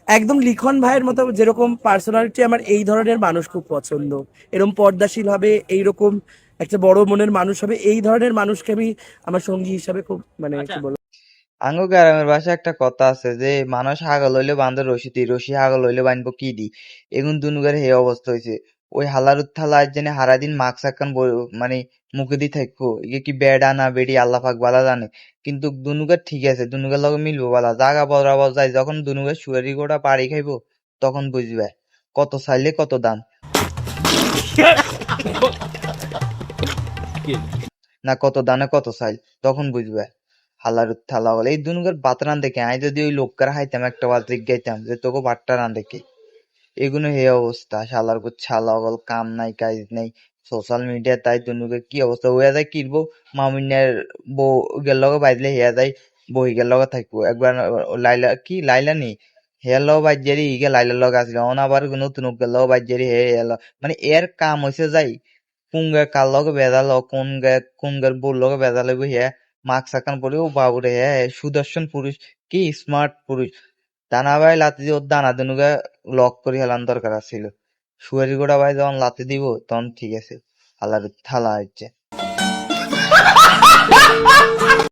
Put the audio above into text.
একদম লিখন ভাইয়ের মতো যেরকম পার্সোনালিটি, আমার এই ধরনের মানুষ খুব পছন্দ। এরকম পর্দাশীল হবে, এইরকম একটা বড় মনের মানুষ হবে, এই ধরনের মানুষকে আমি আমার সঙ্গী হিসাবে খুব মানে কি বলবো। আঙ্গো গ্রামের ভাষায় একটা কথা আছে যে মানুষ হাগল হইলে বান্ধব রশি দি, রশি হাগল হইলে বানবো কি দি। এগুন দুনুগের হে অবস্থা হয়েছে। ওই হালার উত্থালা আজ জানি হারাদিন মাস্ক একখান মানে মুখে দি থাকবো, ইয়ে কি বেডা না বেডি আল্লাহ পাক বালা জানে। কিন্তু দুনুগের ঠিক আছে, দুনুগের লগে মিলবো বালা, জাগা বরাবর যায় যখন দুনুগের সুয়ারি গোড়া পাড়ি খাইবো তখন বুঝবে কত চাইলে কত দাম, না কত দানে কত চাইল তখন বুঝবে। হালার থালা বলে এই দুনুগের ভাত রান দেখে আমি যদি ওই লোককার খাইতাম একটা বার জিজ্ঞাইতাম যে তোকে ভাতটা রান দেখে। এগুলো হে অবস্থা, শালার কো ছালা বল, কাম নাই কাজ নাই। সোশ্যাল মিডিয়া তাই দুনুকে কি অবস্থা হইয়া যায় কিনবো। মামুনের বউ গেল লগে বাইদলে হিয়া যায়, বই গেল লগে থাকবো একবার। লাইলা কি লাইলা নি হেয়ার লগে বাইজারি ইগে লাইলার লগে আসলে অন আবার নতুন গেল লগে বাইজারি হে মানে এর কাম হইছে যাই কুঙ্গে কার লগে বেজাল, কুঙ্গের বউর লগে বেজাল হইব হিয়া মাস্ক আকান পরে ও বাবুরে হে সুদর্শন পুরুষ, কি স্মার্ট পুরুষ। দানা ভাই লাতি দিয়ে ওর দানা দুনুকে লক করে হেলান দরকার ছিল। শুয়ারি গোড়া ভাই যখন লাতি দিব তখন ঠিক আছে। আল্লাহর থালা হচ্ছে।